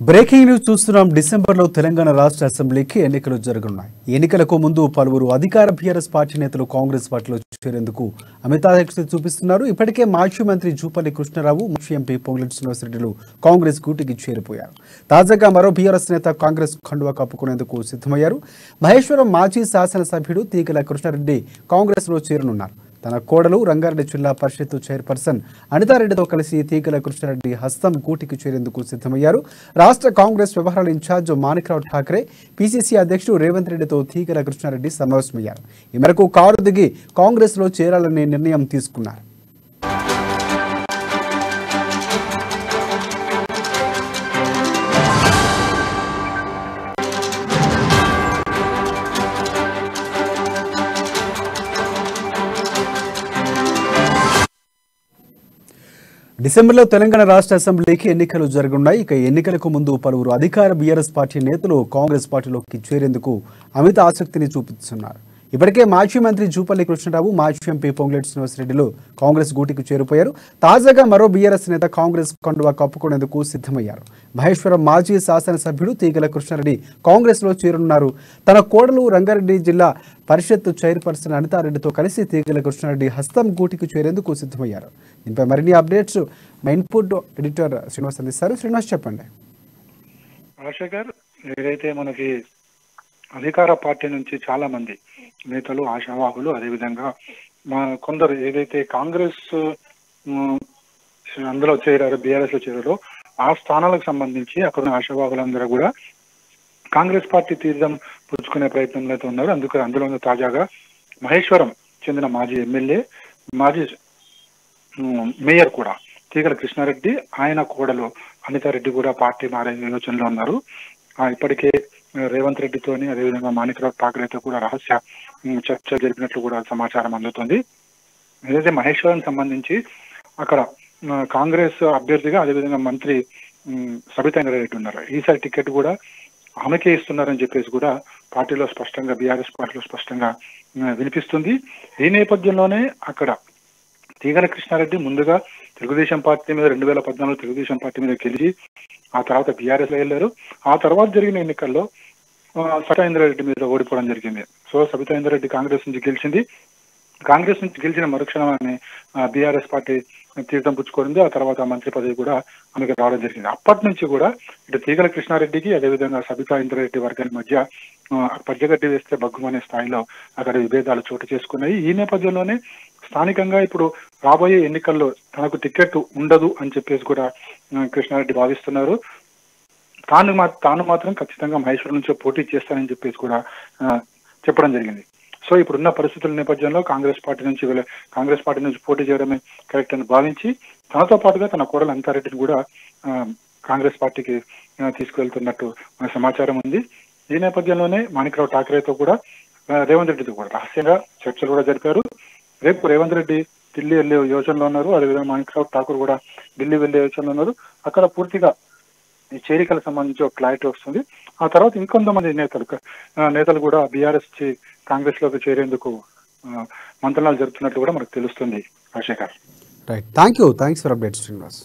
Breaking news చూస్తున్నాం. డిసెంబర్లో తెలంగాణ రాష్ట్ర అసెంబ్లీకి ఎన్నికలు జరగనున్నాయి. ఎన్నికలకు ముందు పలువురు అధికార బీఆర్ఎస్ పార్టీ నేతలు కాంగ్రెస్ పార్టీలో చేరేందుకు అమితాశక్తి చూపిస్తున్నారు. ఇప్పటికే మాజీ మంత్రి జూపల్లి కృష్ణారావు, మాజీ ఎంపీ పొంగులేటి శ్రీనివాసరెడ్డిలు కాంగ్రెస్ గూటికి చేరిపోయారు. తాజాగా మరో బీఆర్ఎస్ నేత కాంగ్రెస్ కండువా కప్పుకునేందుకు సిద్ధమయ్యారు. మహేశ్వరం మాజీ శాసనసభ్యుడు తీగల కృష్ణారెడ్డి కాంగ్రెస్లో చేరనున్నారు. తన కోడలు రంగారెడ్డి జిల్లా పరిషత్ చైర్పర్సన్ అనితారెడ్డితో కలిసి తీగల కృష్ణారెడ్డి హస్తం కూటికి చేరేందుకు సిద్ధమయ్యారు. రాష్ట్ర కాంగ్రెస్ వ్యవహారాల ఇన్ఛార్జ్ మాణిక్రావు ఠాక్రే, పీసీసీ అధ్యక్షుడు రేవంత్ రెడ్డితో తీగల కృష్ణారెడ్డి సమావేశమయ్యారు. ఈ మేరకు కారు దిగి కాంగ్రెస్లో చేరాలనే నిర్ణయం తీసుకున్నారు. డిసెంబర్లో తెలంగాణ రాష్ట్ర అసెంబ్లీకి ఎన్నికలు జరగనున్నాయి. ఇక ఎన్నికలకు ముందు పలువురు అధికార బీఆర్ఎస్ పార్టీ నేతలు కాంగ్రెస్ పార్టీలోకి చేరేందుకు అమిత ఆసక్తిని చూపిస్తున్నారు. ఇప్పటికే మాజీ మంత్రి జూపల్లి కృష్ణారావు, మాజీ ఎంపీ పొంగులేటి శ్రీనివాసరెడ్డిలు కాంగ్రెస్ గూటికి చేరిపోయారు. తాజాగా మరో బీఆర్ఎస్ నేత కాంగ్రెస్ కండువా కప్పుకునేందుకు సిద్ధమయ్యారు. మహేశ్వరం మాజీ శాసనసభ్యుడు తీగల కృష్ణారెడ్డి కాంగ్రెస్లో చేరనున్నారు. తన కోడలు రంగారెడ్డి జిల్లా పరిషత్ చైర్పర్సన్ అనితారెడ్డితో కలిసి తీగల కృష్ణారెడ్డి హస్తం గూటికి చేరేందుకు సిద్ధమయ్యారు. దీనిపై మరిన్ని అప్డేట్స్ మా ఇన్పుట్ ఎడిటర్ శ్రీనివాస్ అందిస్తారు. శ్రీనివాస్, చెప్పండి. రాజశేఖర్, ఏదైతే మనకి అధికార పార్టీ నుంచి చాలా మంది నేతలు, ఆశావాహులు, అదేవిధంగా కొందరు ఏదైతే కాంగ్రెస్ అందులో చేరారో, బీఆర్ఎస్ లో చేరారో, ఆ స్థానాలకు సంబంధించి అక్కడ ఉన్న ఆశావాహులందరూ కూడా కాంగ్రెస్ పార్టీ తీర్థం పుచ్చుకునే ప్రయత్నంలో అయితే ఉన్నారు. అందులో తాజాగా మహేశ్వరం చెందిన మాజీ ఎమ్మెల్యే, మాజీ మేయర్ కూడా తీగల కృష్ణారెడ్డి, ఆయన కోడలు అనితారెడ్డి కూడా పార్టీ మారే యోచనలో ఉన్నారు. ఇప్పటికే రేవంత్ రెడ్డితోని, అదేవిధంగా మాణిక్రావు ఠాక్రేతో కూడా రహస్య చర్చ జరిపినట్లు కూడా సమాచారం అందుతుంది. ఏదైతే మహేశ్వరం సంబంధించి అక్కడ కాంగ్రెస్ అభ్యర్థిగా, అదేవిధంగా మంత్రి సబితా ఇంద్రారెడ్డి ఉన్నారు. ఈసారి టికెట్ కూడా ఆమెకే ఇస్తున్నారని చెప్పేసి కూడా పార్టీలో స్పష్టంగా, బీఆర్ఎస్ పార్టీలో స్పష్టంగా వినిపిస్తుంది. ఈ నేపథ్యంలోనే అక్కడ తీగల కృష్ణారెడ్డి ముందుగా తెలుగుదేశం పార్టీ మీద 2014 తెలుగుదేశం పార్టీ మీద గెలిచి ఆ తర్వాత బీఆర్ఎస్ లో వెళ్ళారు. ఆ తర్వాత జరిగిన ఎన్నికల్లో సబితా ఇంద్రారెడ్డి మీద ఓడిపోవడం జరిగింది. సో సబితా ఇంద్రారెడ్డి కాంగ్రెస్ నుంచి గెలిచింది. కాంగ్రెస్ నుంచి గెలిచిన మరుక్షణాన్ని బీఆర్ఎస్ పార్టీ తీర్థం పుచ్చుకోరింది. ఆ తర్వాత మంత్రి పదవి కూడా ఆమెకు రావడం జరిగింది. అప్పటి నుంచి కూడా ఇటు తీగల కృష్ణారెడ్డికి, అదేవిధంగా సబితా ఇంద్రారెడ్డి వర్గాల మధ్య పచ్చగడ్డి వేస్తే బగ్గుమనే స్థాయిలో అక్కడ విభేదాలు చోటు చేసుకున్నాయి. ఈ నేపథ్యంలోనే స్థానికంగా ఇప్పుడు రాబోయే ఎన్నికల్లో తనకు టికెట్ ఉండదు అని చెప్పేసి కూడా కృష్ణారెడ్డి భావిస్తున్నారు. తాను మాత్రం ఖచ్చితంగా మహేశ్వరం నుంచి పోటీ చేస్తానని చెప్పేసి కూడా చెప్పడం జరిగింది. సో ఇప్పుడున్న పరిస్థితుల నేపథ్యంలో కాంగ్రెస్ పార్టీ నుంచి పోటీ చేయడమే కరెక్ట్ అని భావించి తనతో పాటుగా తన కోడలు అనితారెడ్డిని కూడా కాంగ్రెస్ పార్టీకి తీసుకువెళ్తున్నట్టు మన సమాచారం ఉంది. ఈ నేపథ్యంలోనే మాణిక్రావు ఠాక్రేతో కూడా, రేవంత్ రెడ్డితో కూడా రహస్యంగా చర్చలు కూడా జరిపారు. రేపు రేవంత్ రెడ్డి ఢిల్లీ వెళ్లే యోచనలో ఉన్నారు. అదేవిధంగా మాణిక్రావు ఠాకూర్ కూడా ఢిల్లీ వెళ్లే యోచనలో ఉన్నారు. అక్కడ పూర్తిగా ఈ చేరికలకు సంబంధించి ఒక క్లారిటీ వస్తుంది. ఆ తర్వాత ఇంకొంతమంది నేతలు కూడా బీఆర్ఎస్ కాంగ్రెస్ లోకి చేరేందుకు మంత్రణాలు జరుపుతున్నట్లు కూడా మనకు తెలుస్తుంది. Rajasekhar, right, thanks for updates Srinivas.